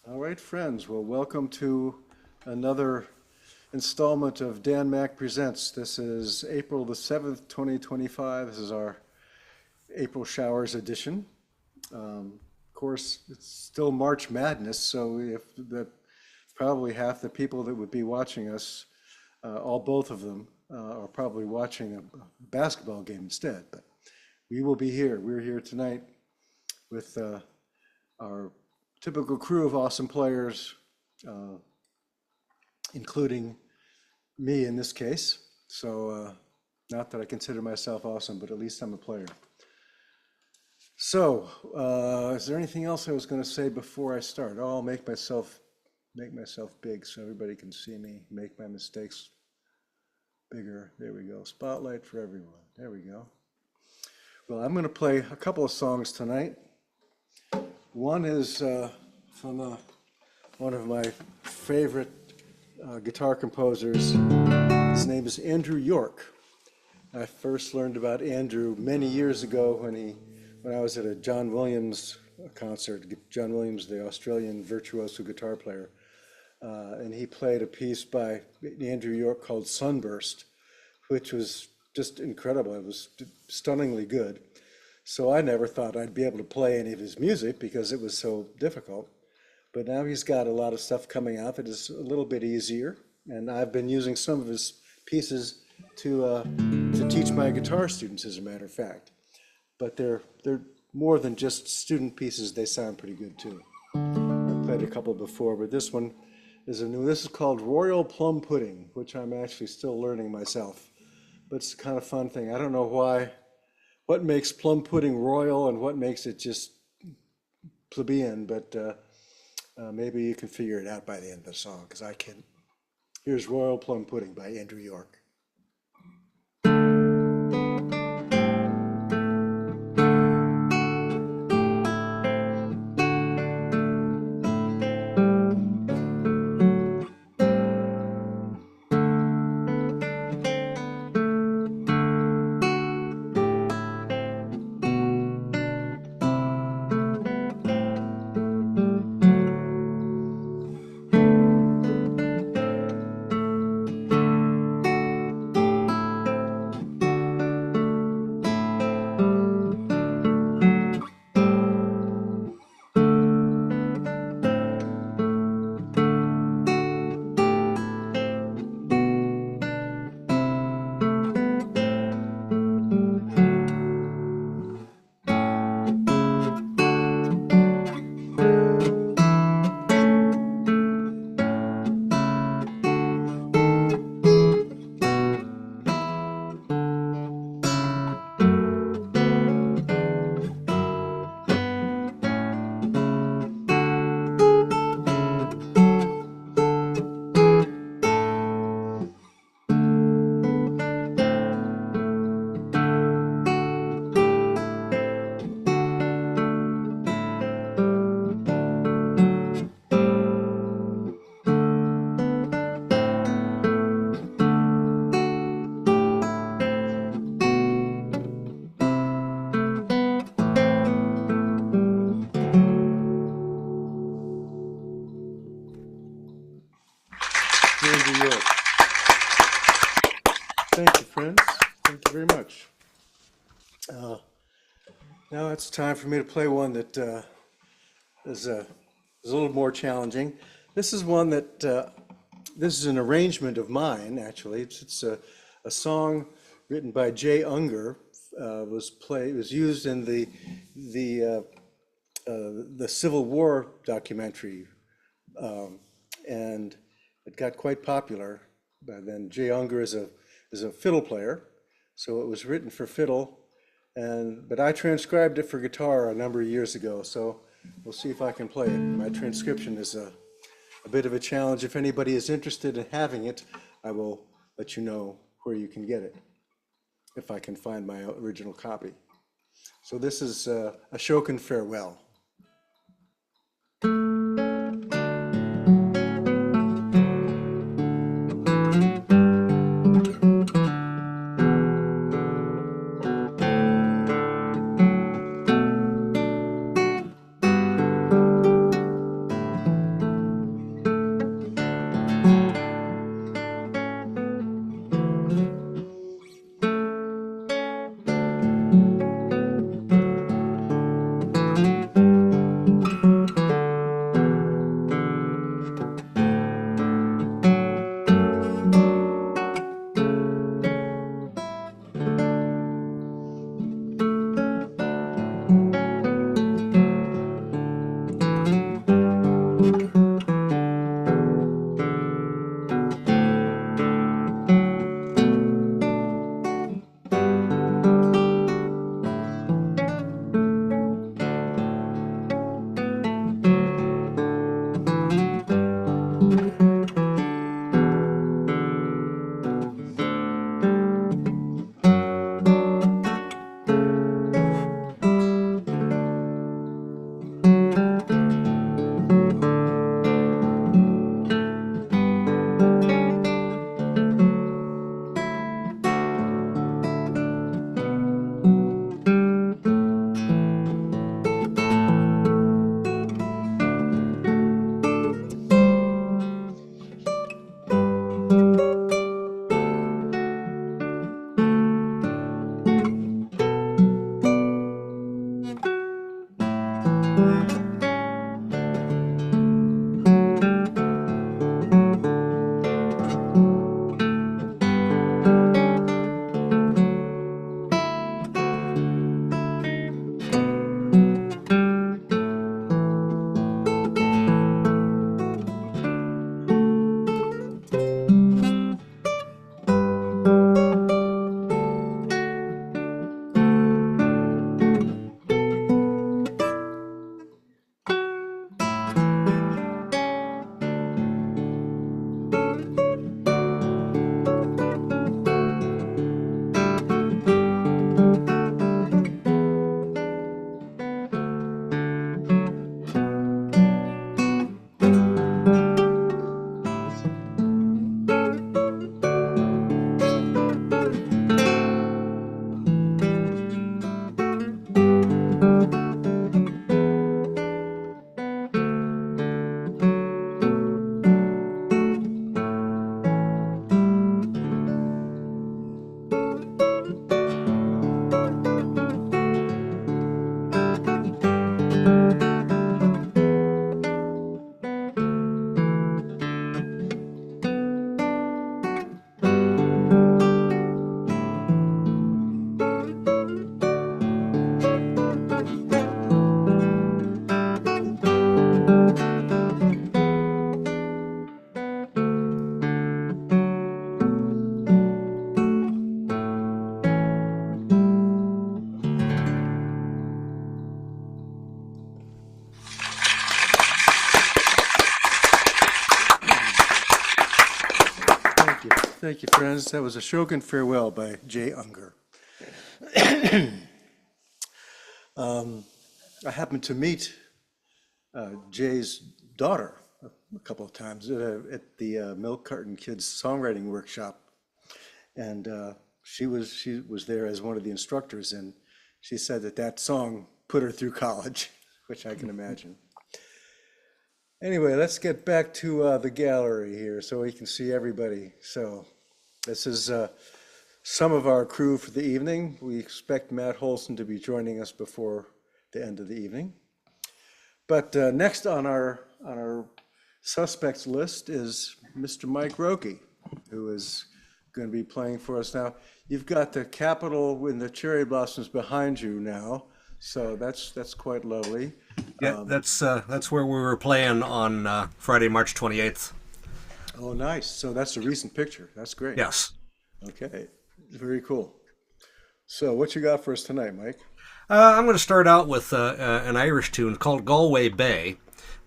All right, friends. Well, welcome to another installment of Dan Mack Presents. This is April the 7th, 2025. This is our April Showers edition. Of course, it's still March Madness, so if the probably half the people that would be watching us, both of them, are probably watching a basketball game instead. But we will be here. We're here tonight with our typical crew of awesome players, uh, including me in this case. So, not that I consider myself awesome, but at least I'm a player. So, is there anything else I was going to say before I start? Oh, I'll make myself big so everybody can see me. Make my mistakes bigger. There we go. Spotlight for everyone. There we go. Well, I'm going to play a couple of songs tonight. One is from one of my favorite guitar composers. His name is Andrew York. I first learned about Andrew many years ago when I was at a John Williams concert. John Williams, the Australian virtuoso guitar player, and he played a piece by Andrew York called Sunburst, which was just incredible. It was stunningly good. So I never thought I'd be able to play any of his music because it was so difficult. But now he's got a lot of stuff coming out that is a little bit easier, and I've been using some of his pieces to teach my guitar students, as a matter of fact. But they're more than just student pieces. They sound pretty good too. I've played a couple before, but this one is a new. This is called Royal Plum Pudding, which I'm actually still learning myself. But it's a kind of fun thing. I don't know what makes plum pudding royal and what makes it just plebeian, but maybe you can figure it out by the end of the song, because I can. Here's Royal Plum Pudding by Andrew York. Andrew York. Thank you, friends. Thank you very much. Uh, Now it's time for me to play one that is a little more challenging. This is one that this is an arrangement of mine. Actually, it's a song written by Jay Unger. Was used in the Civil War documentary, and it got quite popular. But then Jay Unger is a fiddle player, so it was written for fiddle. But I transcribed it for guitar a number of years ago, so we'll see if I can play it. My transcription is a bit of a challenge. If anybody is interested in having it, I will let you know where you can get it, if I can find my original copy. So this is a Shokin Farewell. Thank you, friends. That was a Shogun Farewell by Jay Unger. I happened to meet Jay's daughter a couple of times at the Milk Carton Kids Songwriting Workshop, and she was there as one of the instructors, and she said that song put her through college, which I can imagine. Anyway, let's get back to the gallery here so we can see everybody. So this is some of our crew for the evening. We expect Matt Holsen to be joining us before the end of the evening. But next on our suspects list is Mr. Mike Rocke, who is going to be playing for us now. You've got the Capitol and the cherry blossoms behind you now, so that's quite lovely. Yeah, that's where we were playing on Friday, March 28th. Oh, nice. So that's a recent picture. That's great. Yes. Okay, very cool. So what you got for us tonight, Mike? I'm going to start out with an Irish tune called Galway Bay,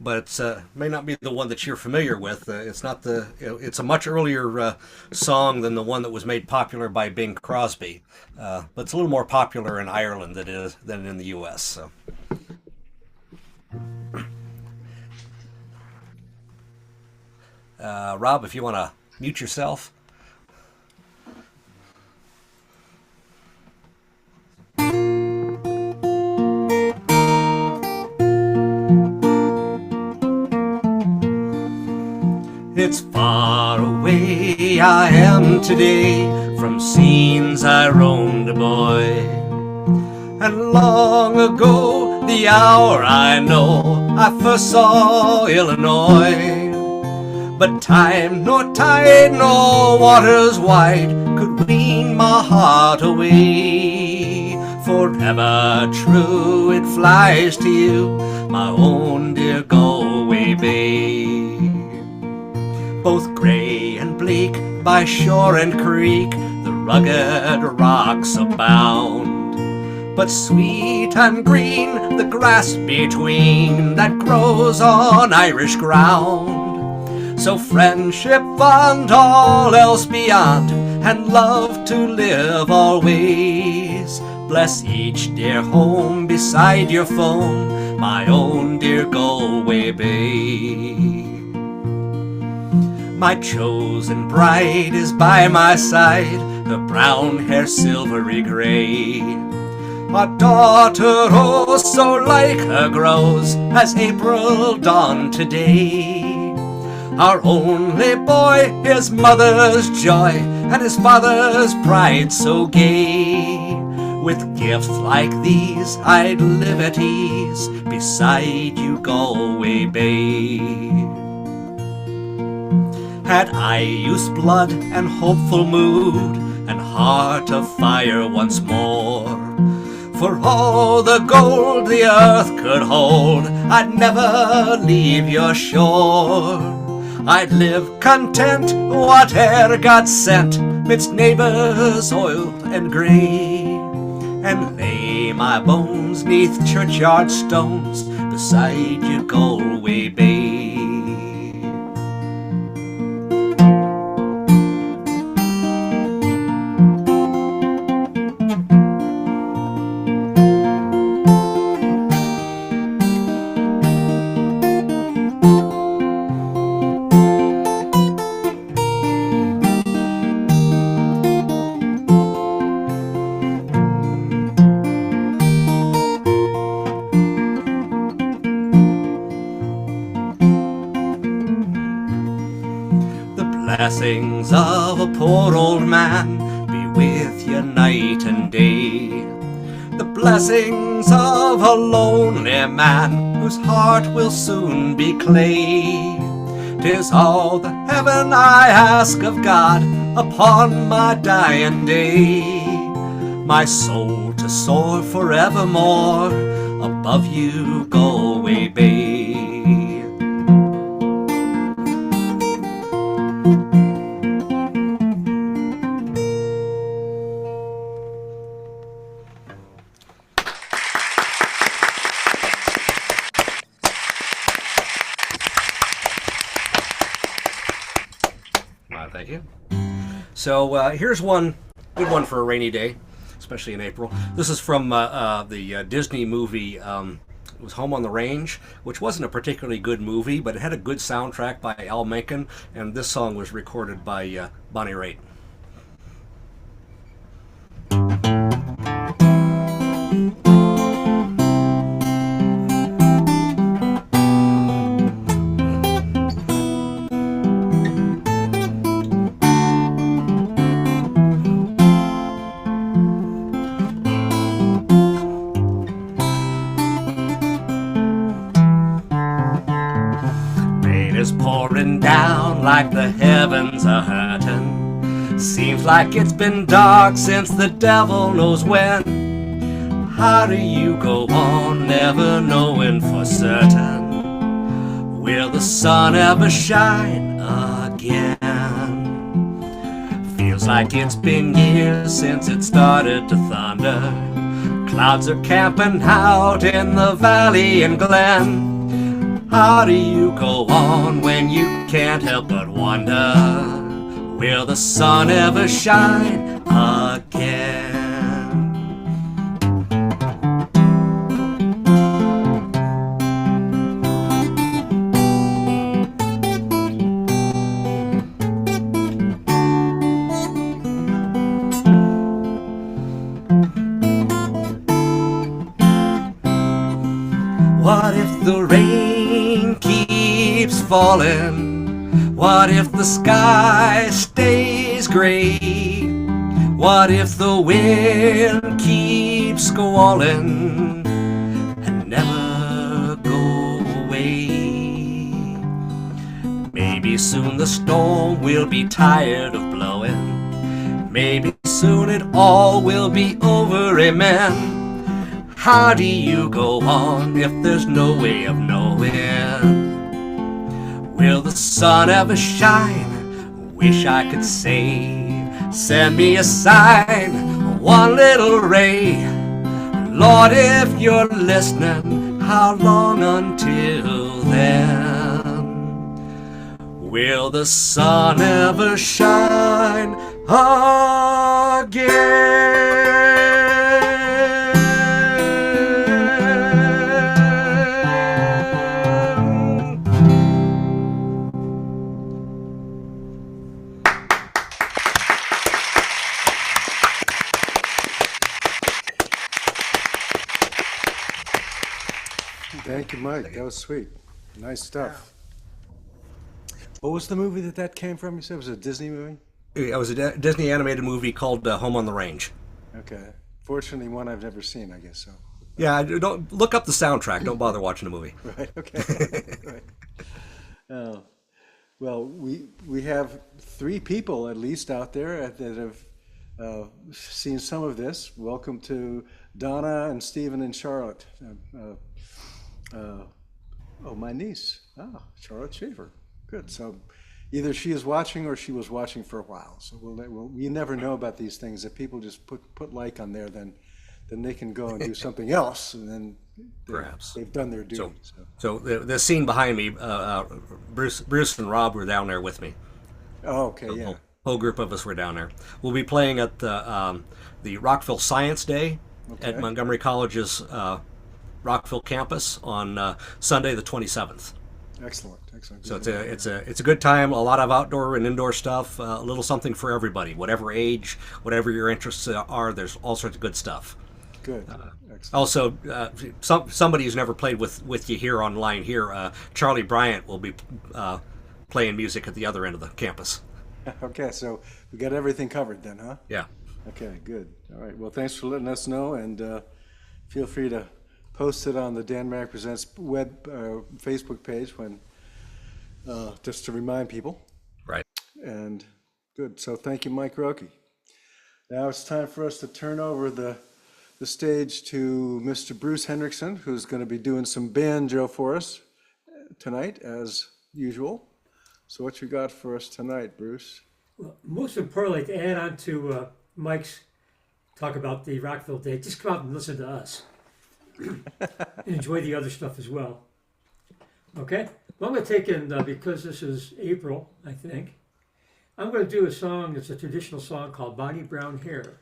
but it may not be the one that you're familiar with. It's a much earlier song than the one that was made popular by Bing Crosby, but it's a little more popular in Ireland than in the U.S. So. Rob, if you want to mute yourself. It's far away I am today from scenes I roamed a boy, and long ago the hour I know I first saw Illinois. But time, nor tide, nor waters wide could wean my heart away. Forever true it flies to you, my own dear Galway Bay. Both grey and bleak, by shore and creek, the rugged rocks abound. But sweet and green, the grass between, that grows on Irish ground. So friendship and all else beyond, and love to live always. Bless each dear home beside your phone, my own dear Galway Bay. My chosen bride is by my side, her brown hair silvery grey. A daughter, oh, so like her grows, as April dawned today. Our only boy, his mother's joy, and his father's pride so gay. With gifts like these, I'd live at ease beside you, Galway Bay. Had I youth's blood and hopeful mood, and heart of fire once more, for all the gold the earth could hold, I'd never leave your shore. I'd live content, whate'er God sent, midst neighbours oiled and grey, and lay my bones neath churchyard stones beside you, Galway Bay. Blessings of a poor old man be with you night and day. The blessings of a lonely man whose heart will soon be clay. 'Tis all the heaven I ask of God upon my dying day, my soul to soar forevermore above you, Galway Bay. Thank you. So here's one good one for a rainy day, especially in April. This is from the Disney movie. It was Home on the Range, which wasn't a particularly good movie, but it had a good soundtrack by Al Menken, and this song was recorded by Bonnie Raitt. Pouring down like the heavens are hurting. Seems like it's been dark since the devil knows when. How do you go on never knowing for certain? Will the sun ever shine again? Feels like it's been years since it started to thunder. Clouds are camping out in the valley and glen. How do you go on when you can't help but wonder? Will the sun ever shine again? What if the rain keeps falling? What if the sky stays gray? What if the wind keeps squalling and never go away? Maybe soon the storm will be tired of blowing. Maybe soon it all will be over, amen. How do you go on if there's no way of knowing? Will the sun ever shine? Wish I could say, send me a sign, one little ray. Lord, if you're listening, how long until then? Will the sun ever shine again? Thank you, Mike. That was sweet. Nice stuff. What was the movie that came from? You said it was a Disney movie? It was a Disney animated movie called Home on the Range. Okay. Fortunately, one I've never seen, I guess so. Yeah, don't look up the soundtrack. Don't bother watching the movie. Right. Okay. Right. Oh, well, we have three people at least out there that have seen some of this. Welcome to Donna and Stephen and Charlotte. Oh, my niece. Ah, Charlotte Schaefer. Good. So either she is watching or she was watching for a while. So we never know about these things. If people just put like on there, then they can go and do something else, and then Perhaps. they've done their duty. So the scene behind me, Bruce and Rob were down there with me. Oh, okay, yeah. Whole group of us were down there. We'll be playing at the Rockville Science Day at Montgomery College's Rockville campus on Sunday the 27th. Excellent, excellent. So it's a good time. A lot of outdoor and indoor stuff. A little something for everybody, whatever age, whatever your interests are. There's all sorts of good stuff. Good. Excellent. Also, somebody who's never played with you here online here, Charlie Bryant will be playing music at the other end of the campus. Okay, so we got everything covered then, huh? Yeah. Okay, good. All right. Well, thanks for letting us know, and feel free to post it on the Dan Mack Presents Facebook page when just to remind people. Right. And good. So thank you, Mike Rocke. Now it's time for us to turn over the stage to Mr. Bruce Hendrickson, who's going to be doing some banjo for us tonight, as usual. So what you got for us tonight, Bruce? Well, most importantly, to add on to Mike's talk about the Rockville Day, just come out and listen to us. And enjoy the other stuff as well. Okay? Well, I'm going to take in, because this is April, I think, I'm going to do a song, it's a traditional song called Bonnie Brown Hair.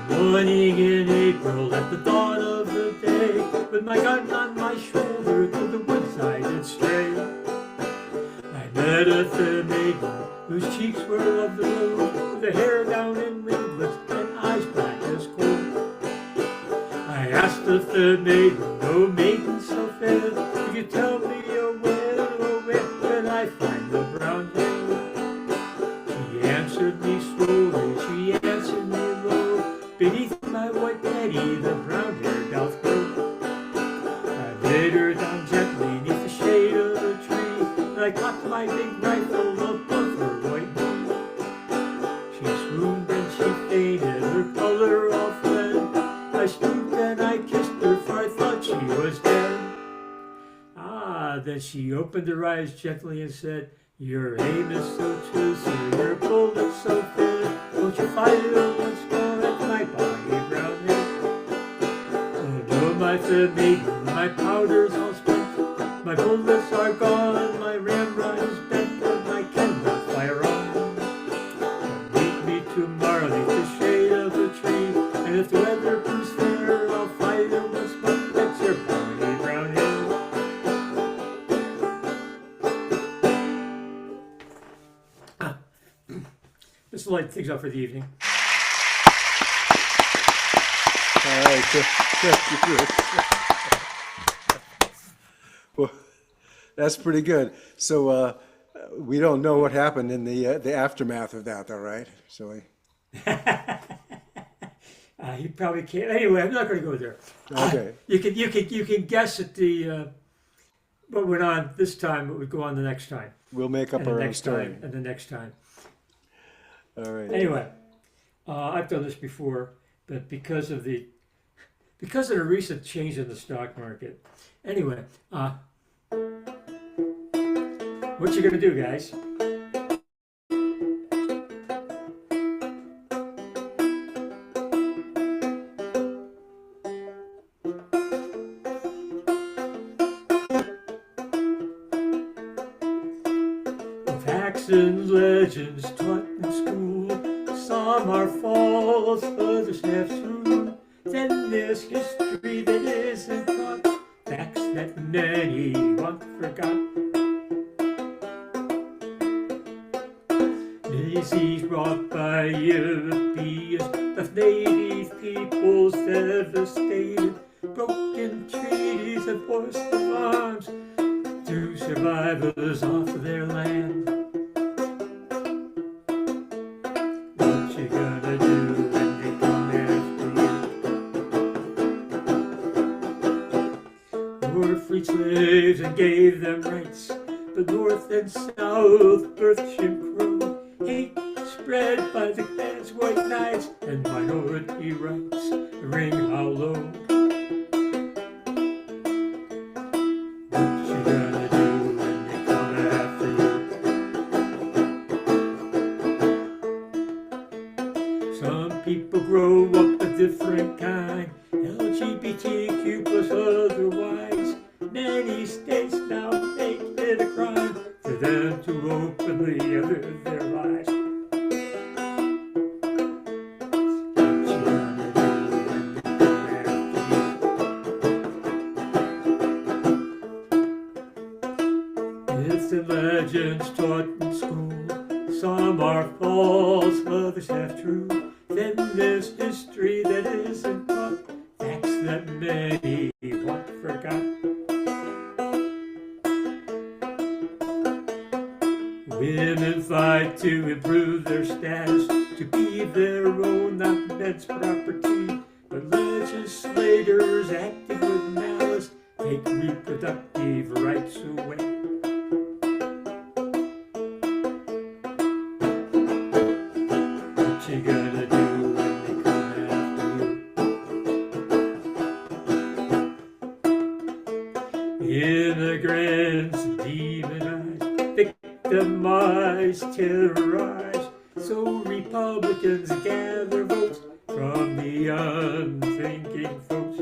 Morning in April at the dawn of the day, with my gun on my shoulder to the woods I did stray. I met a fair maiden whose cheeks were of the rose, with her hair down in ringlets and eyes black as coal. I asked the fair maiden, oh maiden so fair, could you tell me where can I find the brown hair? She answered me slowly, she answered me low, beneath my white petty, the brown hair doth grow. I laid her down gently neath the shade of a tree, and I cocked my big rifle above her white knee. She swooned and she fainted, her color all fled. I stooped and I kissed her, for I thought she was dead. Ah, then she opened her eyes gently and said, your aim is so true, sir, your bullet so fair. Won't you fire once more at my Bonnie Brown hair? Oh no, my fair maiden, my powder's all spent, my bullets are gone, my ramrod is bent, and I cannot fire on. But meet me tomorrow neath the shade of a tree, and if the weather proves fair, I'll fire once more at your Bonnie Brown hair. Just to light things up for the evening. All right, thank you. Well, that's pretty good. So we don't know what happened in the aftermath of that, though, right? So He probably can't. Anyway, I'm not going to go there. okay, You can guess at the what went on this time. What would go on the next time, we'll make up and the our own next story. time, and the next time. All right. Anyway, I've done this before, but because of the recent change in the stock market. Anyway, what you gonna do, guys? Facts and legends taught in school, some are false, others have true. Then there's history that isn't taught, facts that many want forgot. disease brought by Europeans left native peoples devastated. Broken treaties and forced alarms threw survivors off of their land. What you gonna do when they come after you? War freed slaves and gave them rights, but North and South birthed Jim Crow. Hate spread by the man's white knights, and minority rights ring hollow. What you gonna do when they come after you? Some people grow up a different kind, LGBTQ plus otherwise. Many states now make it a crime for them to openly live their lives. What you gonna do when they come after you? Myths and legends taught in school, some are false, others have true. Then there's history that isn't taught, facts that many want forgot. Women fight to improve their status, to be their own, not men's property. But legislators acting with malice take reproductive rights away. What you gonna do when they come after you? Immigrants demonized, victimized, terrorized. So Republicans gather votes from the unthinking folks.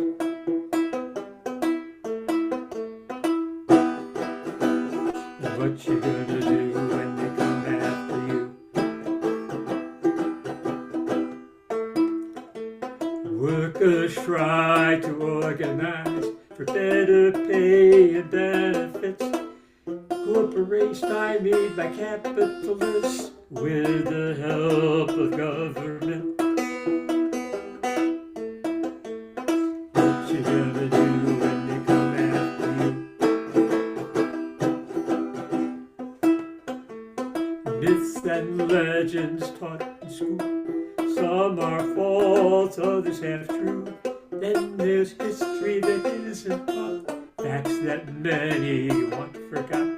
What you gonna do when they come after you? Workers try to organize for better pay and benefits. Corporations stymied by capitalists with the help of government. What you gonna do when they come after you? Myths and legends taught in school, some are false, others have true. Then there's history that isn't taught, facts that many want forgot.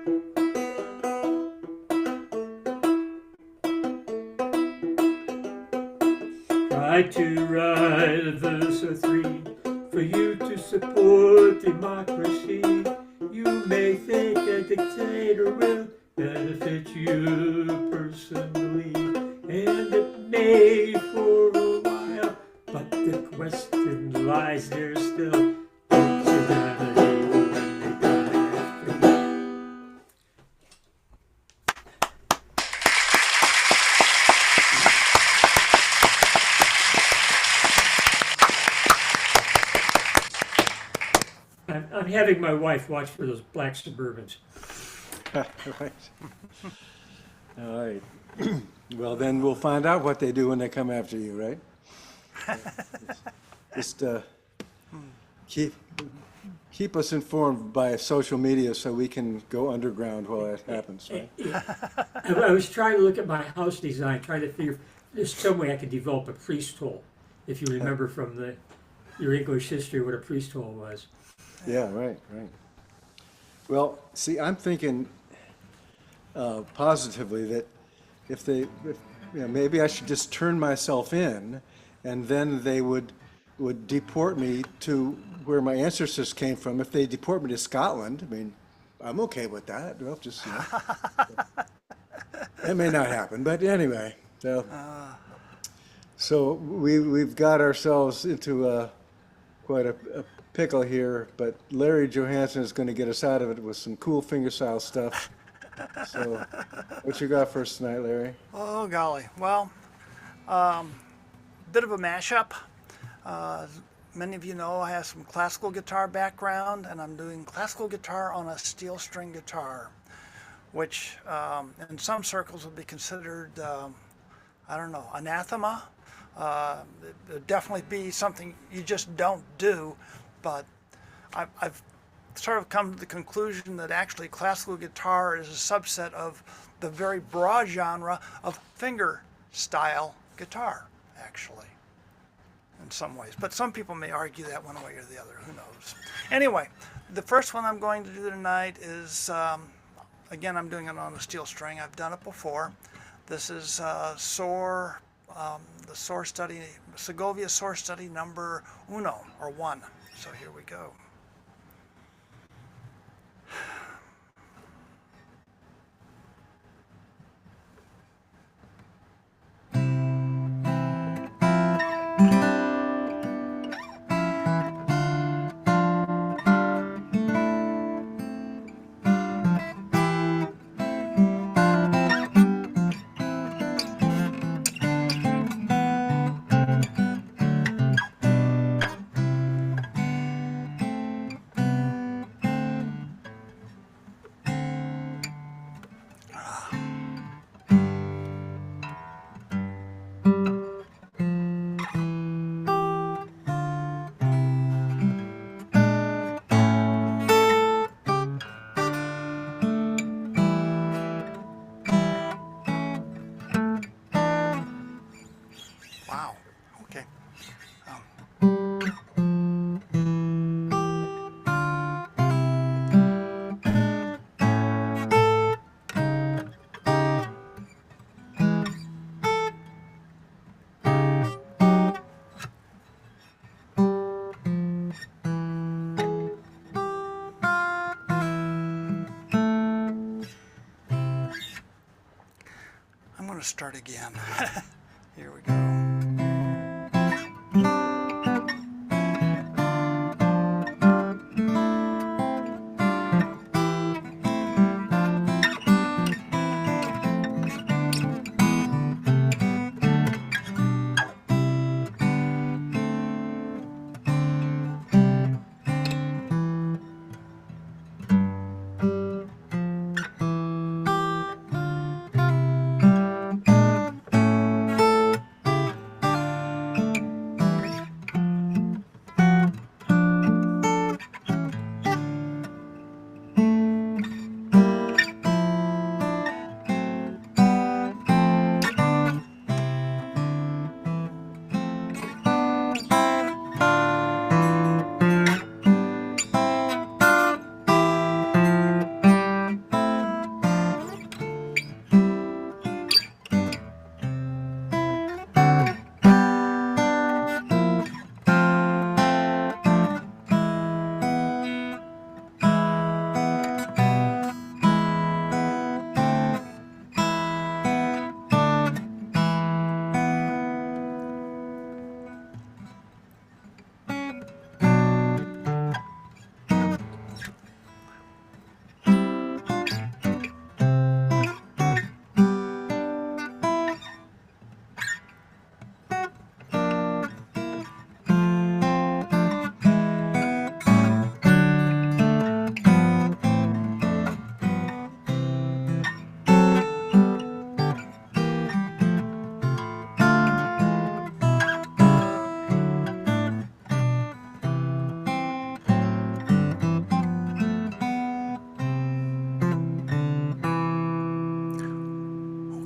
Try to write a verse or three for you to support democracy. You may think a dictator will benefit you personally, and it may for a while, but the question lies there still. What you gonna do when they come after you? I'm having my wife watch for those black Suburbans. Right. All right. Well, then we'll find out what they do when they come after you, right? Just keep us informed by social media so we can go underground while that happens, right? I was trying to look at my house design, trying to figure if there's some way I could develop a priest hole. If you remember from your English history what a priest hole was. Yeah, right. Well, see, I'm thinking positively that if maybe I should just turn myself in, and then they would deport me to where my ancestors came from. If they deport me to Scotland, I mean, I'm okay with that. Well, just that may not happen, but anyway. So we've got ourselves into quite a pickle here, but Larry Johansen is going to get us out of it with some cool fingerstyle stuff. So, what you got for us tonight, Larry? Oh, golly. Well, bit of a mashup. Many of you know I have some classical guitar background, and I'm doing classical guitar on a steel string guitar, which in some circles would be considered I don't know, anathema. It would definitely be something you just don't do, but I've sort of come to the conclusion that actually classical guitar is a subset of the very broad genre of finger style guitar, actually, in some ways. But some people may argue that one way or the other, who knows. Anyway, the first one I'm going to do tonight is, again, I'm doing it on a steel string. I've done it before. This is the Soar Study, Segovia Soar Study number uno, or one. So here we go. Wow. Okay. I'm going to start again. Here we go.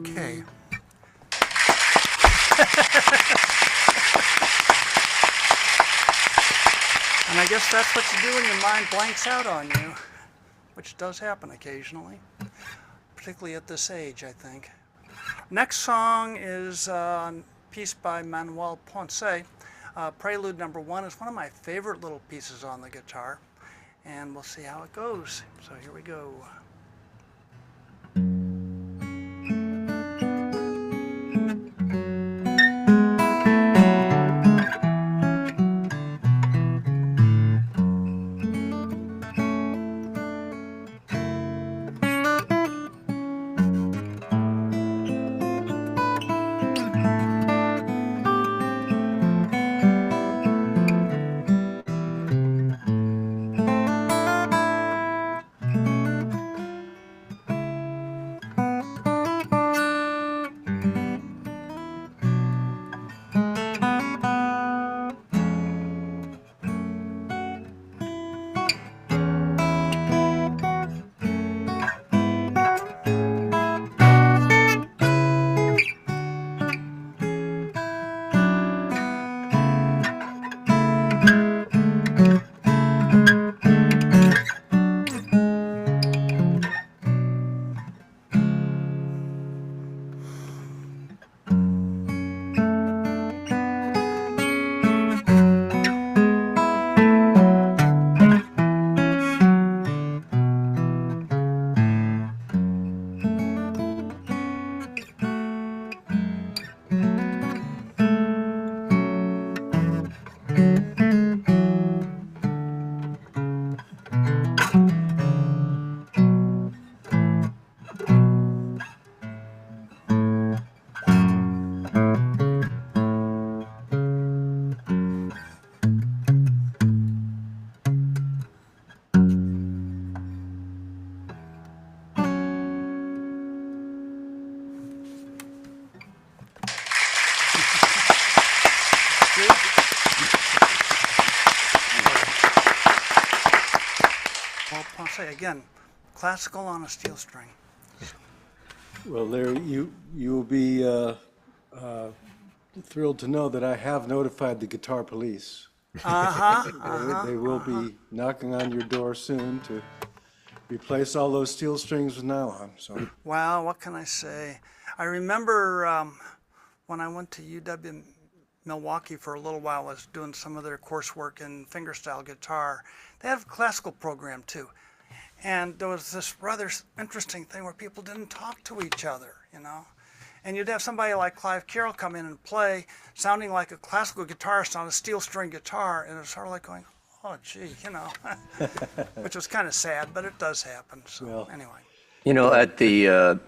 Okay. And I guess that's what you do when your mind blanks out on you, which does happen occasionally, particularly at this age, I think. Next song is a piece by Manuel Ponce. Prelude number 1 is one of my favorite little pieces on the guitar, and we'll see how it goes. So here we go. say again, classical on a steel string. Well, there you will be thrilled to know that I have notified the guitar police. They will be knocking on your door soon to replace all those steel strings with nylon. So Well, what can I say? I remember when I went to UW Milwaukee for a little while, I was doing some of their coursework in fingerstyle guitar. They have a classical program too. And there was this rather interesting thing where people didn't talk to each other, you know. And you'd have somebody like Clive Carroll come in and play, sounding like a classical guitarist on a steel string guitar, and it was sort of like going, oh, gee, you know, which was kind of sad, but it does happen. So Well, anyway. You know, at the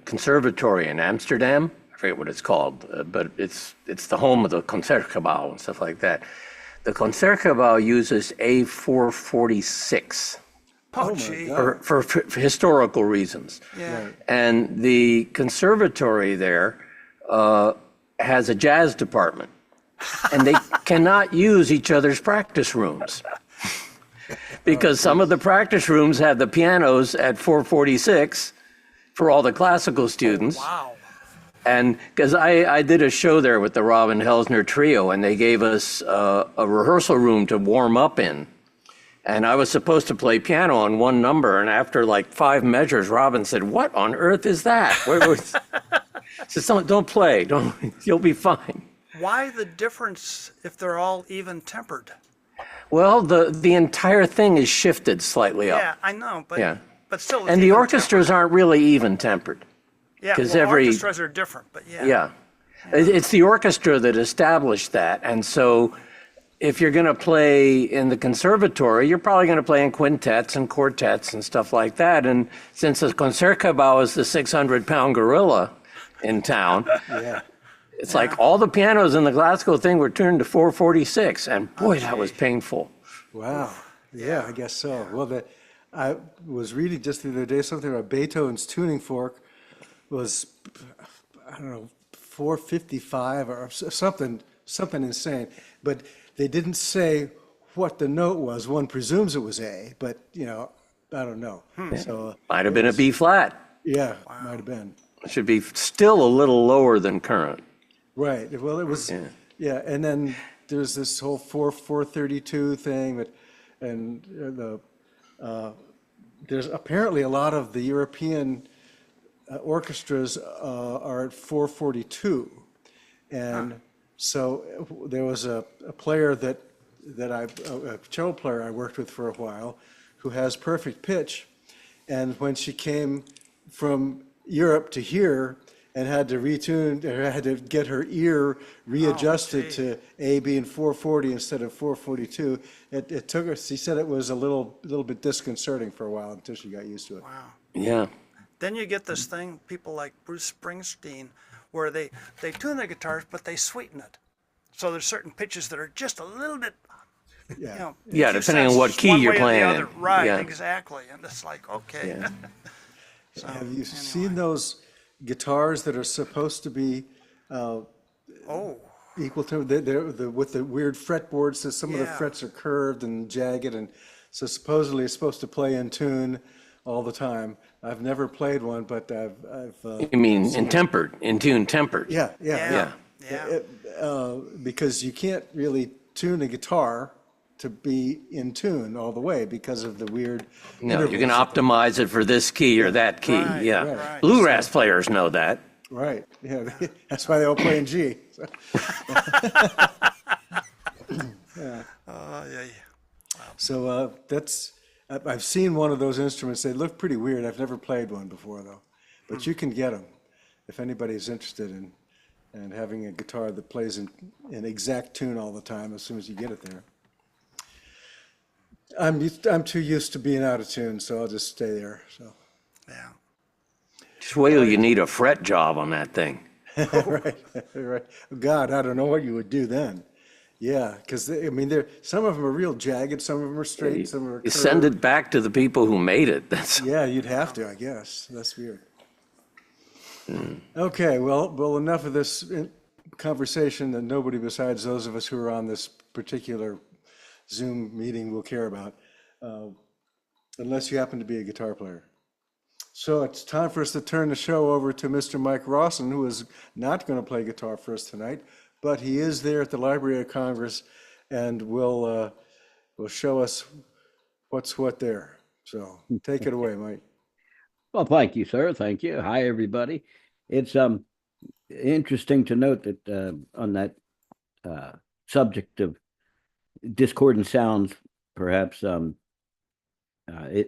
conservatory in Amsterdam, I forget what it's called, but it's the home of the Concertgebouw and stuff like that. The Concertgebouw uses A446 Oh, gee. for historical reasons. Yeah. Right. And the conservatory there has a jazz department, and they cannot use each other's practice rooms. Because some of the practice rooms have the pianos at 446 for all the classical students. Wow. And because I did a show there with the Robin Helsner Trio, and they gave us a rehearsal room to warm up in. And I was supposed to play piano on one number, and after like 5 measures, Robin said, "What on earth is that?" She said, "Don't play. You'll be fine." Why the difference if they're all even tempered? Well, the entire thing is shifted slightly up. Yeah, I know, but Yeah. but still. it's And the even orchestras aren't really even tempered. tempered. Yeah, 'cause well, every- orchestras are different, but yeah. Yeah. It's the orchestra that established that. And so if you're going to play in the conservatory, you're probably going to play in quintets and quartets and stuff like that. And since the Concertgebouw is the 600-pound gorilla in town, yeah, it's like all the pianos in the classical thing were turned to 446. And boy, that was painful. wow, yeah, I guess so. Well, I was reading just the other day something about Beethoven's tuning fork was, I don't know, 455 or something insane, but they didn't say what the note was. One presumes it was A, but you know, I don't know. So Might have been a B flat. yeah, might have been. It should be still a little lower than current. Right. Well, it was. Yeah, and then there's this whole 432 thing, and there's apparently a lot of the European orchestras are at 442, and so there was a player a cello player I worked with for a while, who has perfect pitch, and when she came from Europe to here and had to retune, or had to get her ear readjusted to A being 440 instead of 442, it took her. She said it was a little bit disconcerting for a while until she got used to it. Wow. Yeah. Then you get this thing, people like Bruce Springsteen, where they tune their guitars, but they sweeten it. So there's certain pitches that are just a little bit, you Yeah. know. Yeah, a few depending on cents what key one you're way or the playing other. in. Right, Yeah. exactly. And it's like, okay. Yeah. So, Have you seen those guitars that are supposed to be oh, equal to with the weird fretboards? So some of the Yeah. frets are curved and jagged, and so supposedly it's supposed to play in tune all the time. I've never played one, but I've You mean in tune tempered? yeah. yeah. Yeah. Because you can't really tune a guitar to be in tune all the way because of the weird No, you can intervals. optimize it for this key or that key. Right, Yeah. right. Bluegrass players know that. Right, yeah, that's why they all play in G. So, Yeah. So I've seen one of those instruments. They look pretty weird. I've never played one before though, but you can get them if anybody's interested in having a guitar that plays in exact tune all the time as soon as you get it there. I'm too used to being out of tune, so I'll just stay there. So Yeah. Just wait till you need a fret job on that thing. right. God, I don't know what you would do then. Yeah, because I mean, some of them are real jagged, some of them are straight, some are You send curved. it back to the people who made it. That's Yeah, you'd have to, I guess. That's weird. Okay, well, enough of this conversation that nobody besides those of us who are on this particular Zoom meeting will care about. unless you happen to be a guitar player. So it's time for us to turn the show over to Mr. Mike Rosson, who is not going to play guitar for us tonight, but he is there at the Library of Congress and will show us what's what there. So take it away, Mike. Well, thank you, sir. Thank you. Hi, everybody. It's interesting to note that on that subject of discordant sounds, perhaps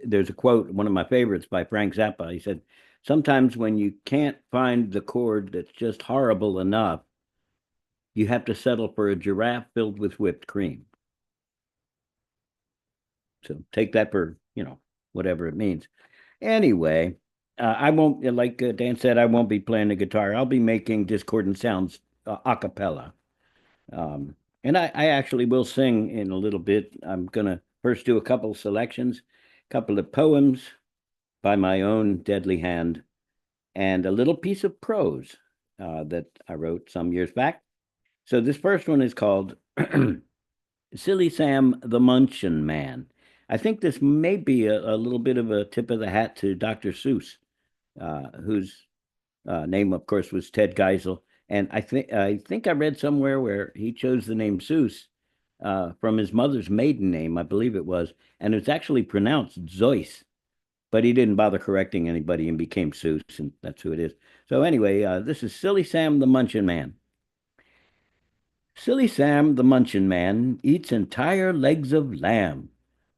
there's a quote, one of my favorites by Frank Zappa. He said, "Sometimes when you can't find the chord that's just horrible enough, you have to settle for a giraffe filled with whipped cream." So take that for, whatever it means. Anyway, I won't, like Dan said, I won't be playing the guitar. I'll be making discordant sounds a cappella. And I actually will sing in a little bit. I'm going to first do a couple selections, a couple of poems by my own deadly hand, and a little piece of prose that I wrote some years back. So this first one is called Silly Sam the Munchin Man. I think this may be a little bit of a tip of the hat to Dr. Seuss, whose name, of course, was Ted Geisel. And I think I read somewhere where he chose the name Seuss from his mother's maiden name, I believe it was, and it's actually pronounced Zeus. But he didn't bother correcting anybody and became Seuss, and that's who it is. So anyway, this is Silly Sam the Munchin Man. Silly Sam the Munchin Man eats entire legs of lamb.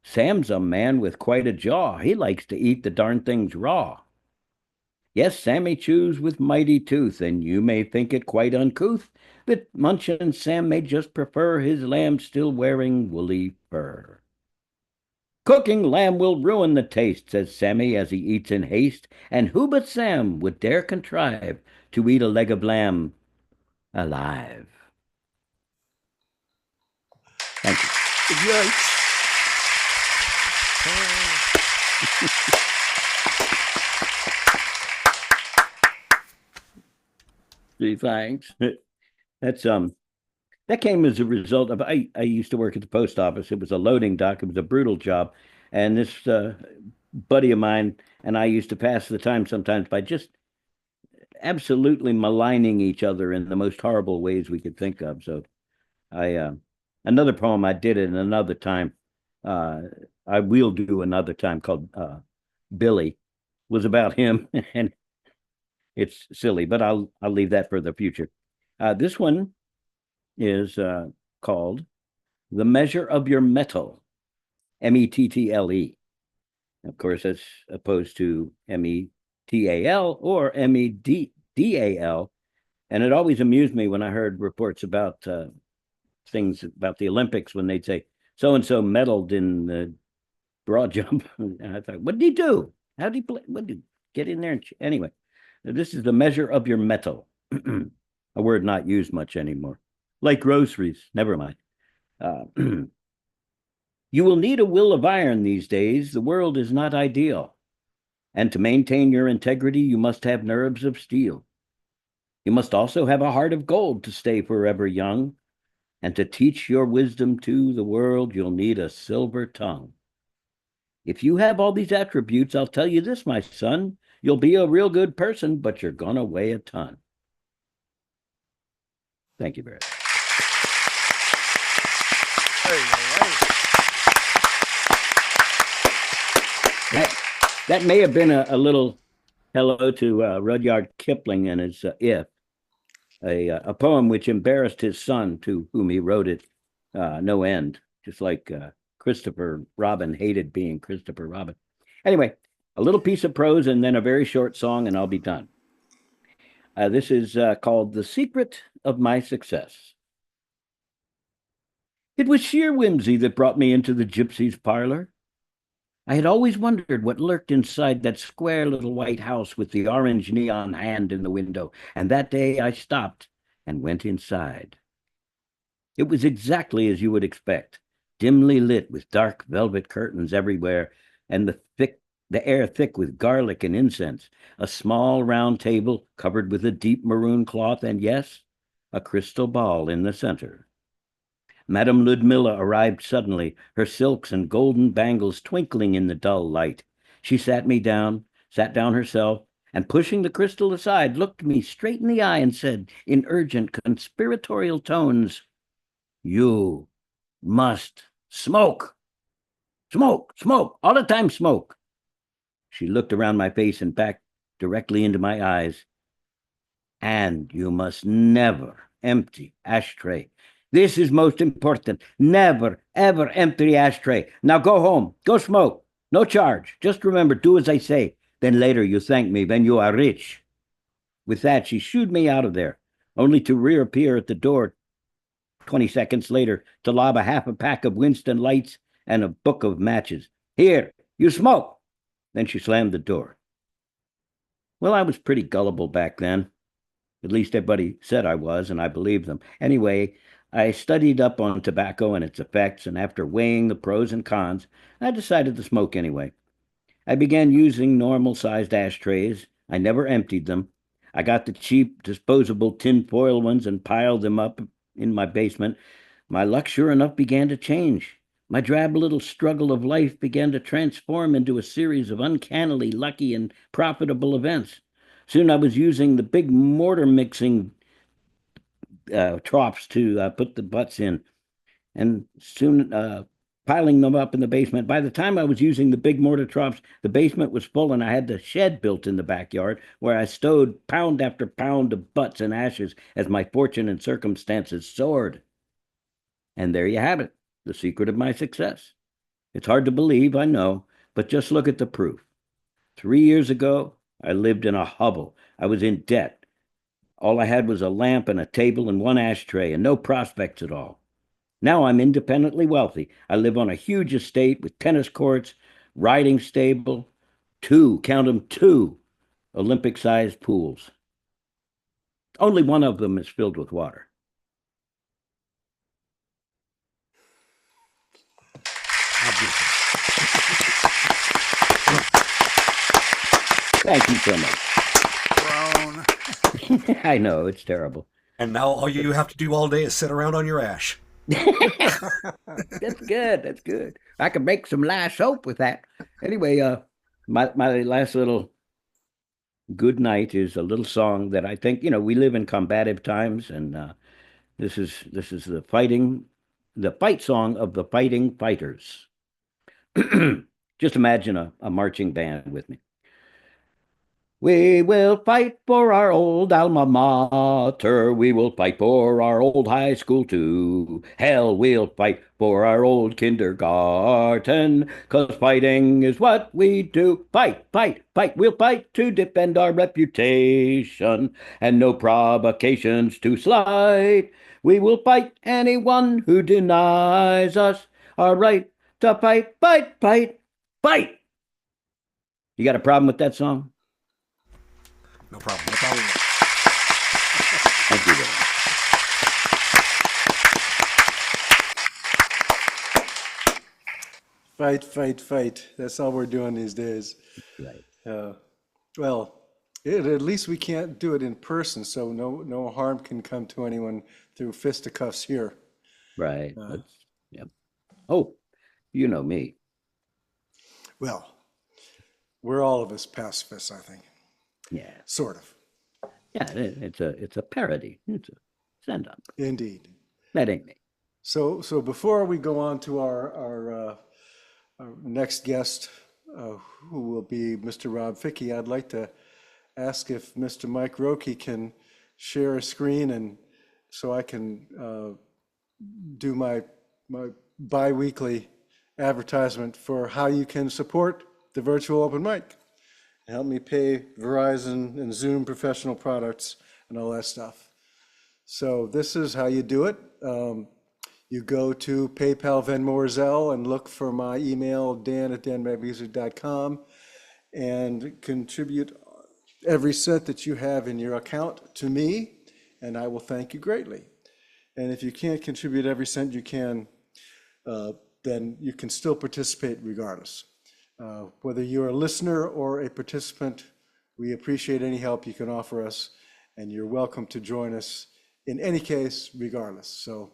Sam's a man with quite a jaw. He likes to eat the darn things raw. Yes, Sammy chews with mighty tooth, and you may think it quite uncouth that Munchin Sam may just prefer his lamb still wearing woolly fur. Cooking lamb will ruin the taste, says Sammy as he eats in haste, and who but Sam would dare contrive to eat a leg of lamb alive? Thank you. Yikes. Gee, thanks. That's that came as a result of I used to work at the post office. It was a loading dock. It was a brutal job, and this buddy of mine and I used to pass the time sometimes by just absolutely maligning each other in the most horrible ways we could think of. So I another poem I did it another time. I will do another time called Billy, was about him, and it's silly, but I'll leave that for the future. This one is called The Measure of Your Mettle, Mettle. Of course, as opposed to Metal or Meddal. And it always amused me when I heard reports about things about the Olympics when they'd say, so-and-so medaled in the broad jump. And I thought, what did he do? How did he play? What did he get in there? And anyway, this is the measure of your mettle. A word not used much anymore. Like groceries, never mind. You will need a will of iron these days. The world is not ideal. And to maintain your integrity, you must have nerves of steel. You must also have a heart of gold to stay forever young. And to teach your wisdom to the world, you'll need a silver tongue. If you have all these attributes, I'll tell you this, my son, you'll be a real good person, but you're gonna weigh a ton. Thank you very much. That may have been a little hello to Rudyard Kipling and his If, a poem which embarrassed his son, to whom he wrote it no end, just like Christopher Robin hated being Christopher Robin. Anyway, a little piece of prose and then a very short song, and I'll be done. This is called The Secret of My Success. It was sheer whimsy that brought me into the gypsy's parlor. I had always wondered what lurked inside that square little white house with the orange neon hand in the window, and that day I stopped and went inside. It was exactly as you would expect, dimly lit with dark velvet curtains everywhere, and the air thick with garlic and incense, a small round table covered with a deep maroon cloth, and yes, a crystal ball in the center. Madame Ludmilla arrived suddenly, her silks and golden bangles twinkling in the dull light. She sat down herself, and pushing the crystal aside, looked me straight in the eye and said, in urgent, conspiratorial tones, "You must smoke. Smoke, smoke, all the time smoke." She looked around my face and back directly into my eyes. "And you must never empty ashtray. This is most important. Never, ever empty the ashtray. Now go home. Go smoke. No charge. Just remember, do as I say. Then later you thank me when you are rich." With that, she shooed me out of there, only to reappear at the door 20 seconds later to lob a half a pack of Winston Lights and a book of matches. "Here, you smoke." Then she slammed the door. Well, I was pretty gullible back then. At least everybody said I was, and I believed them. Anyway, I studied up on tobacco and its effects, and after weighing the pros and cons, I decided to smoke anyway. I began using normal-sized ashtrays. I never emptied them. I got the cheap, disposable tin-foil ones and piled them up in my basement. My luck, sure enough, began to change. My drab little struggle of life began to transform into a series of uncannily lucky and profitable events. Soon I was using the big mortar mixing troughs to put the butts in, and soon piling them up in the basement. By the time I was using the big mortar troughs, the basement was full, and I had the shed built in the backyard where I stowed pound after pound of butts and ashes as my fortune and circumstances soared. And there you have it, the secret of my success. It's hard to believe, I know, but just look at the proof. 3 years ago, I lived in a hovel. I was in debt. All I had was a lamp and a table and one ashtray and no prospects at all. Now I'm independently wealthy. I live on a huge estate with tennis courts, riding stable, count them, two Olympic-sized pools. Only one of them is filled with water. Thank you so much. Grown. I know, it's terrible. And now all you have to do all day is sit around on your ash. That's good. That's good. I could make some lye soap with that. Anyway, my last little good night is a little song that I think, we live in combative times, and this is the fight song of the fighting fighters. Just imagine a marching band with me. We will fight for our old alma mater. We will fight for our old high school too. Hell, we'll fight for our old kindergarten, 'cause fighting is what we do. Fight, fight, fight. We'll fight to defend our reputation and no provocations to slight. We will fight anyone who denies us our right to fight, fight, fight, fight. You got a problem with that song? No problem. No problem. Thank you very much. Fight, fight, fight. That's all we're doing these days. Right. Well, at least we can't do it in person, so no harm can come to anyone through fisticuffs here. Right. Yep. Oh, you know me. Well, we're all of us pacifists, I think. Yeah. Sort of. Yeah, it's a parody. It's a send up. Indeed. That ain't me. So before we go on to our next guest, who will be Mr. Rob Ficke, I'd like to ask if Mr. Mike Rocke can share a screen, and so I can do my bi-weekly advertisement for how you can support the virtual open mic. Help me pay Verizon and Zoom professional products and all that stuff. So this is how you do it. You go to PayPal, Venmo, or Zelle and look for my email, dan@danmackmusic.com, and contribute every cent that you have in your account to me, and I will thank you greatly. And if you can't contribute every cent you can, then you can still participate regardless. Whether you're a listener or a participant, we appreciate any help you can offer us, and you're welcome to join us in any case, regardless. So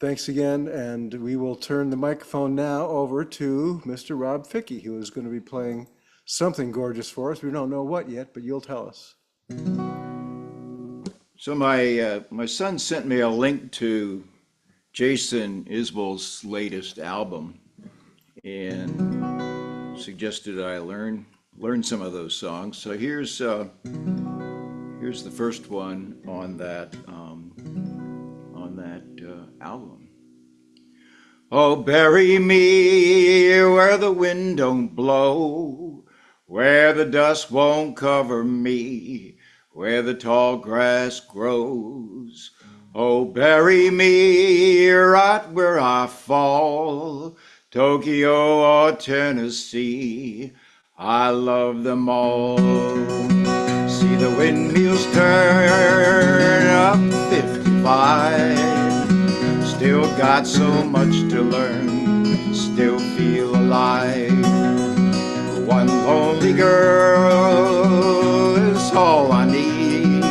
Thanks again, and we will turn the microphone now over to Mr. Rob Ficke, who is going to be playing something gorgeous for us. We don't know what yet, but you'll tell us. So my son sent me a link to Jason Isbell's latest album and suggested I learn some of those songs. So here's the first one on that album. Oh, bury me where the wind don't blow, where the dust won't cover me, where the tall grass grows. Oh, bury me right where I fall, Tokyo or Tennessee, I love them all. See the windmills turn up 55, still got so much to learn, still feel alive. One lonely girl is all I need,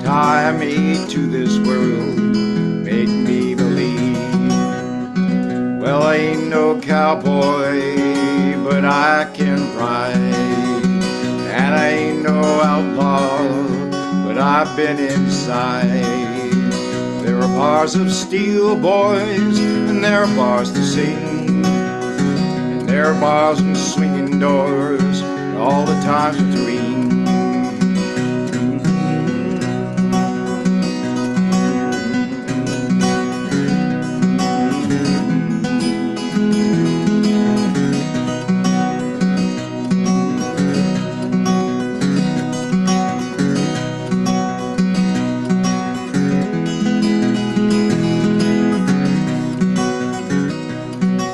tie me to this world, make me believe. Well, I ain't no cowboy, but I can ride, and I ain't no outlaw, but I've been inside. There are bars of steel, boys, and there are bars to sing, and there are bars and swinging doors, and all the times between.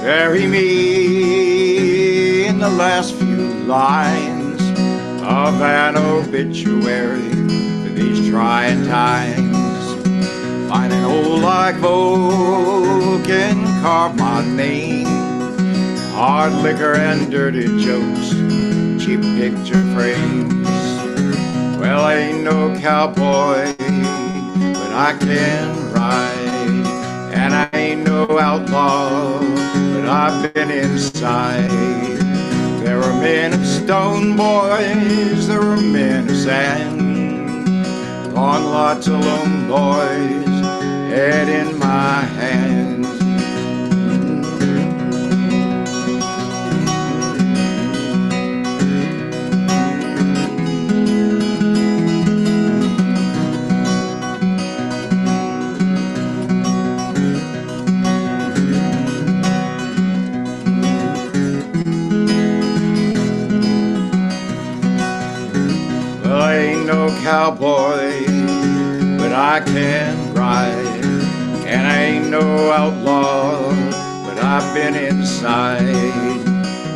Bury me in the last few lines of an obituary for these trying times. Find an old like oak and carve my name. Hard liquor and dirty jokes, cheap picture frames. Well, I ain't no cowboy, but I can ride, and I ain't no outlaw, but I've been inside. There are men of stone, boys, there are men of sand, long lots of lone boys, head in my hands. Cowboy, but I can ride, and I ain't no outlaw, but I've been inside.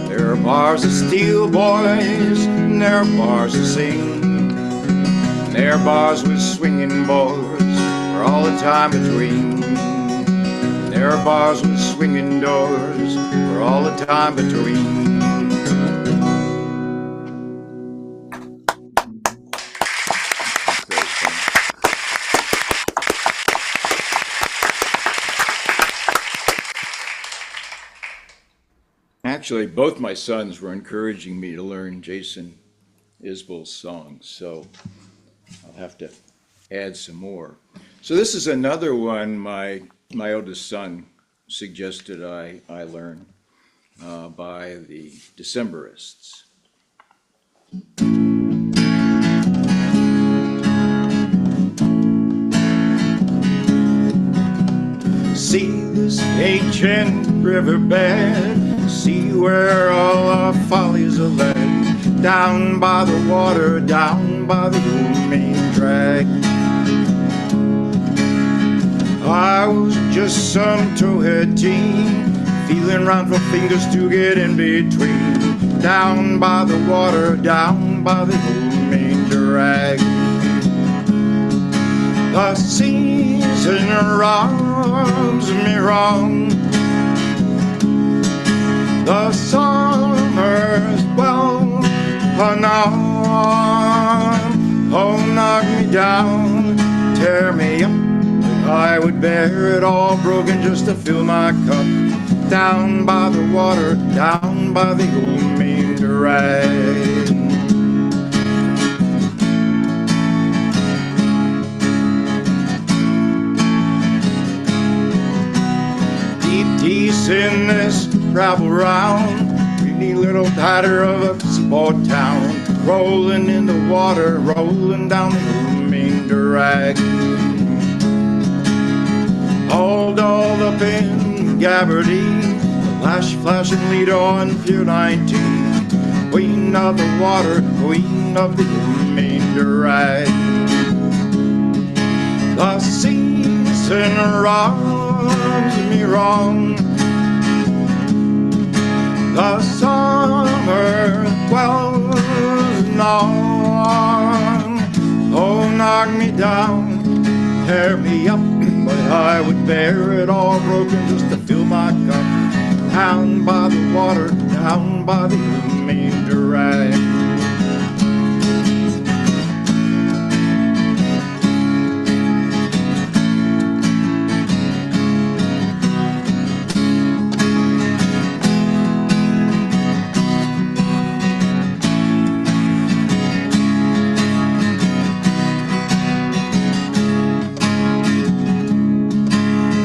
There are bars of steel, boys, and there are bars to sing, and there are bars with swinging doors for all the time between. And there are bars with swinging doors for all the time between. Actually, both my sons were encouraging me to learn Jason Isbell's songs, so I'll have to add some more. So this is another one my oldest son suggested I learn by the Decemberists. See this ancient riverbed, see where all our follies are led, down by the water, down by the main drag. I was just some towhead teen, feeling round for fingers to get in between, down by the water, down by the main drag. The season rubs me wrong, the summer's well on, oh, knock me down, tear me up, I would bear it all broken just to fill my cup. Down by the water, down by the old main drag. Deep in this travel round, weedy little patter of a seaport town, rolling in the water, rolling down the old main drag. All dolled up in gabardine, the lash flashing lead on Pier 19, queen of the water, queen of the old main drag. The season rubs me wrong, the summer dwells on. Oh, knock me down, tear me up, but I would bear it all broken just to fill my cup. Down by the water, down by the old main drag.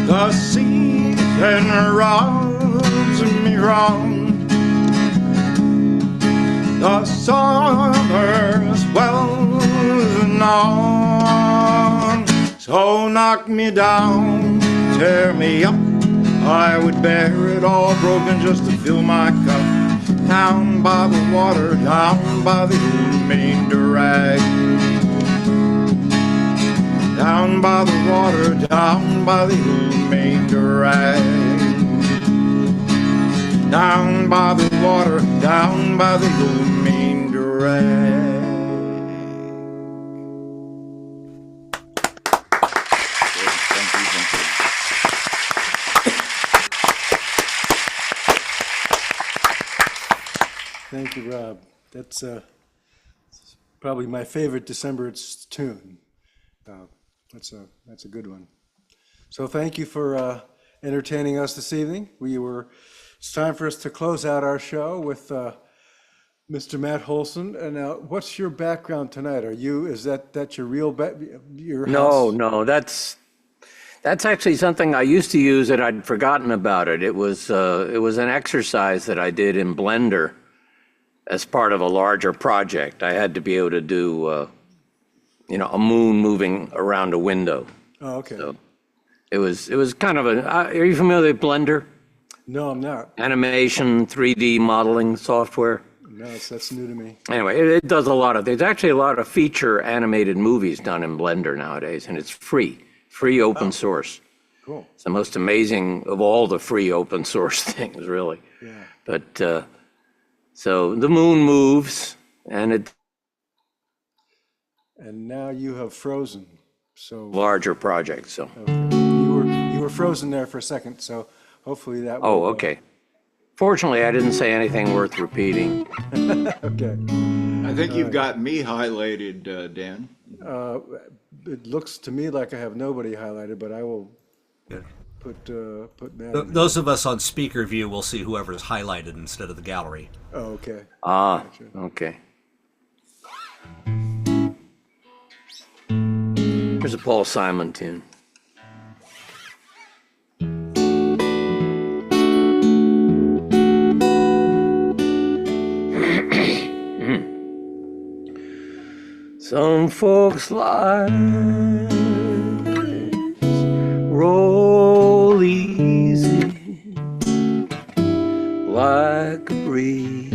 The season rubs me wrong, the summer swells on. So knock me down, tear me up, I would bear it all broken just to fill my cup. Down by the water, down by the old main drag. Down by the water, down by the old main drag. Down by the water, down by the old main drag. Thank you, Rob. That's probably my favorite December tune. That's a good one. So thank you for entertaining us this evening. It's time for us to close out our show with Mr. Matt Holsen. And now, what's your background tonight? Is that your real your house? No, that's actually something I used to use and I'd forgotten about it. It was an exercise that I did in Blender as part of a larger project. I had to be able to do a moon moving around a window. Oh, okay. So it was kind of are you familiar with Blender? No, I'm not. Animation, 3D modeling software. No, that's new to me. Anyway, it does there's actually a lot of feature animated movies done in Blender nowadays, and it's free open source. Cool. It's the most amazing of all the free open source things, really. Yeah. But so the moon moves, and now you have frozen. So larger project. So. Okay. You were frozen there for a second. So hopefully that. Oh, okay. Fortunately, I didn't say anything worth repeating. Okay. I think you've got me highlighted, Dan. It looks to me like I have nobody highlighted, but I will put Matt. Those of us on speaker view will see whoever's highlighted instead of the gallery. Oh, okay. Ah, Gotcha. okay. Here's a Paul Simon tune. Some folks' lives roll easy like a breeze,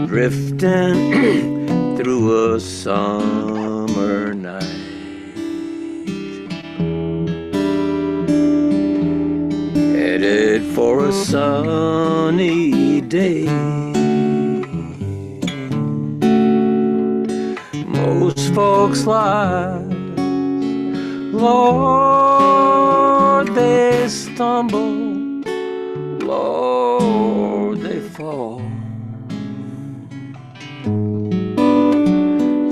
drifting through a summer night. Headed for a sunny day. Most folks' lives, Lord, they stumble, Lord, they fall.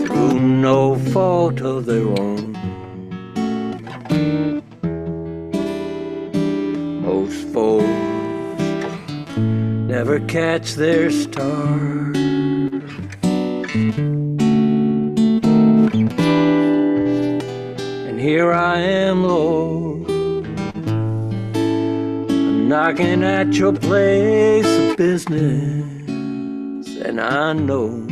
Through no fault of their own. Most folks never catch their start. And here I am, Lord, I'm knocking at your place of business, and I know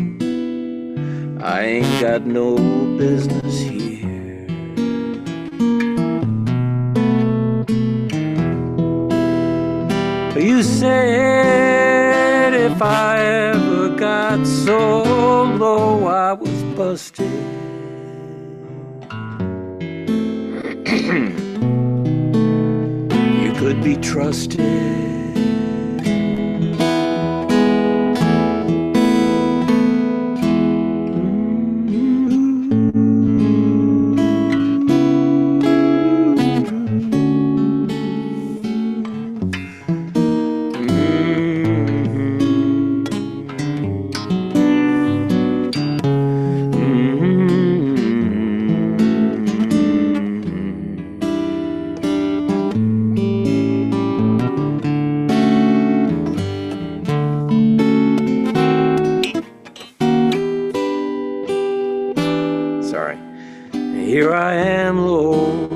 I ain't got no business here. But you said if I ever got so low I was busted, you could be trusted. Here I am, Lord,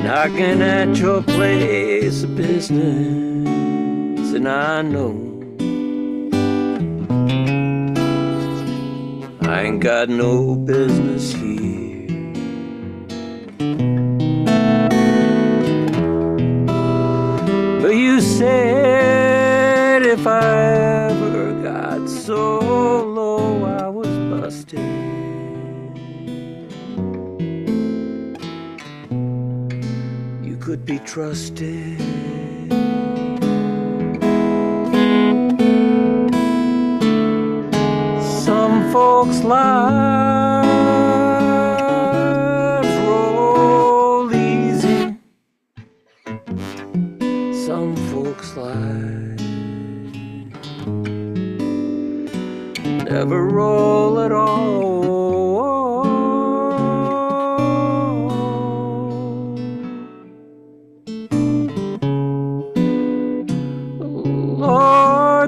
knocking at your place of business, and I know I ain't got no business here. But you said if I ever got so low I was busted, could be trusted. Some folks' lives roll easy, some folks' lives never roll at all.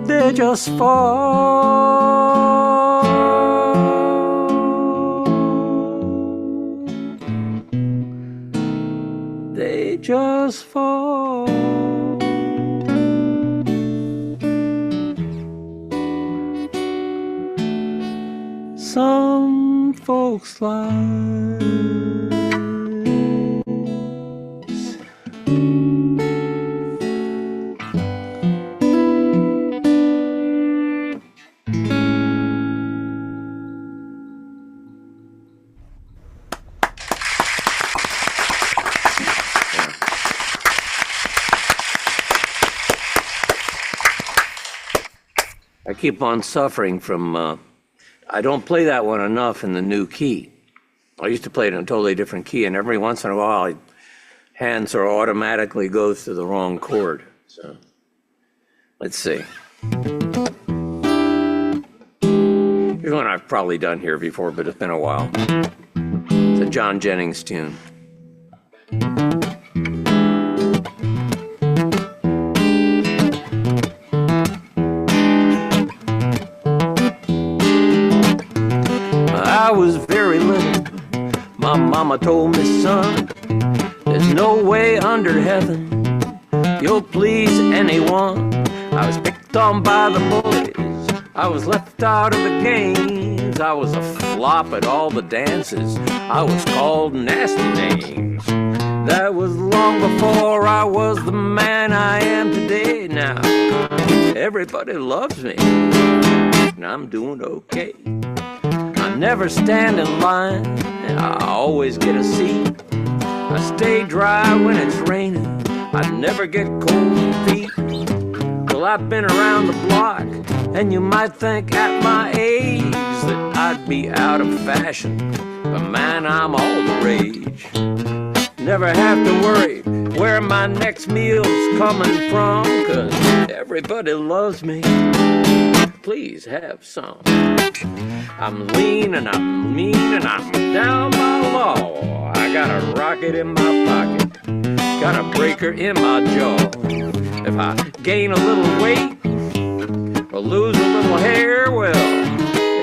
They just fall. They just fall. Some folks' lives I keep on suffering from, I don't play that one enough in the new key. I used to play it in a totally different key, and every once in a while, hand sort of automatically goes to the wrong chord. So, let's see. Here's one I've probably done here before, but it's been a while. It's a John Jennings tune. I was very little, my mama told me, son, there's no way under heaven you'll please anyone. I was picked on by the boys, I was left out of the games, I was a flop at all the dances, I was called nasty names. That was long before I was the man I am today. Now everybody loves me, and I'm doing okay. I never stand in line, and I always get a seat. I stay dry when it's raining, I never get cold feet. Well, I've been around the block, and you might think at my age that I'd be out of fashion, but man, I'm all the rage. Never have to worry where my next meal's coming from, 'cause everybody loves me, please have some. I'm lean and I'm mean and I'm down by law. I got a rocket in my pocket, got a breaker in my jaw. If I gain a little weight or lose a little hair, well,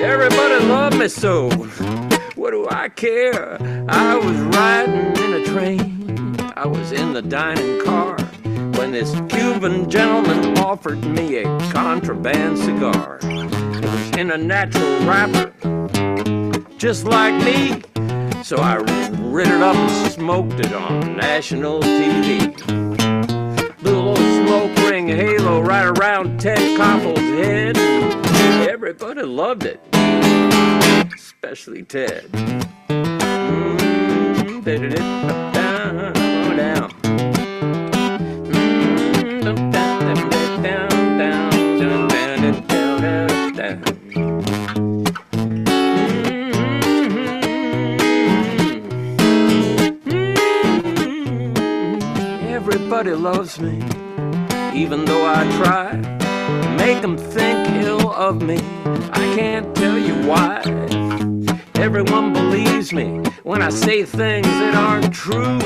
everybody love me so. What do I care? I was riding in a train, I was in the dining car, when this Cuban gentleman offered me a contraband cigar. It was in a natural wrapper, just like me. So I lit it up and smoked it on national TV. Little old smoke ring halo right around Ted Koppel's head. Everybody loved it, especially Ted. Down. Everybody loves me, even though I try to make them think ill of me. I can't tell you why. Everyone believes me when I say things that aren't true.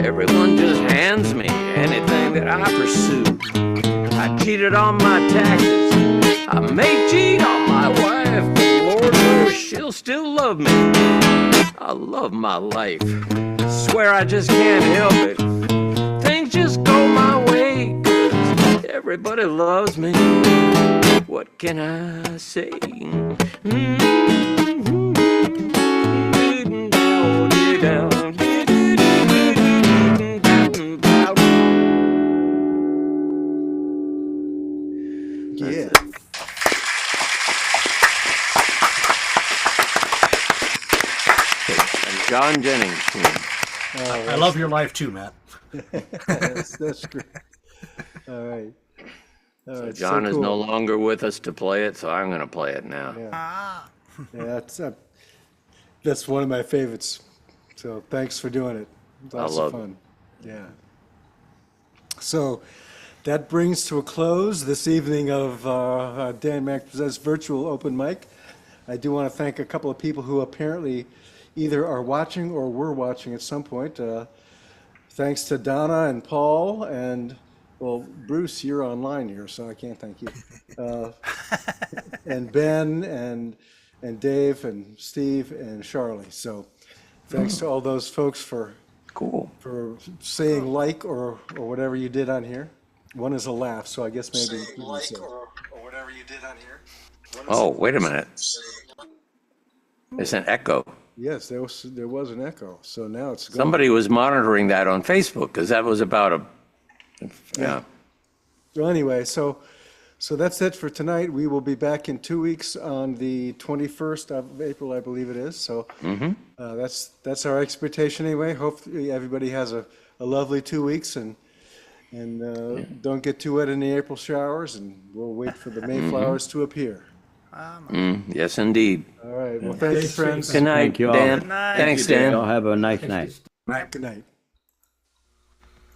Everyone just hands me anything that I pursue. I cheated on my taxes, I may cheat on my wife, but Lord knows she'll still love me. I love my life, swear I just can't help it. Things just go my way, 'cause everybody loves me. What can I say? Yeah. And John Jennings. I love your life too, Matt. That's great. All right. All right. John so is cool. no longer with us to play it, so I'm going to play it now. Yeah, that's one of my favorites. So thanks for doing it. Lots love of fun. Yeah. So that brings to a close this evening of Dan Mack Presents Virtual Open Mic. I do want to thank a couple of people who apparently either are watching or were watching at some point. Thanks to Donna and Paul and, well, Bruce, you're online here, so I can't thank you. And Ben and Dave and Steve and Charlie. So thanks to all those folks for saying like or whatever you did on here. One is a laugh, so I guess maybe you can say or whatever you did on here. Oh, wait a minute. It's an echo. Yes, there was an echo. So now it's gone. Somebody was monitoring that on Facebook, because that was about a, yeah. Well, anyway, so that's it for tonight. We will be back in 2 weeks on the 21st of April, I believe it is. So that's our expectation anyway. Hopefully everybody has a lovely 2 weeks and don't get too wet in the April showers, and we'll wait for the Mayflowers to appear. Yes, indeed. All right. Well, thank you, friends. Good night, Thank you all. Dan. Good night. Thanks, Dan. Y'all have a nice night. Good night.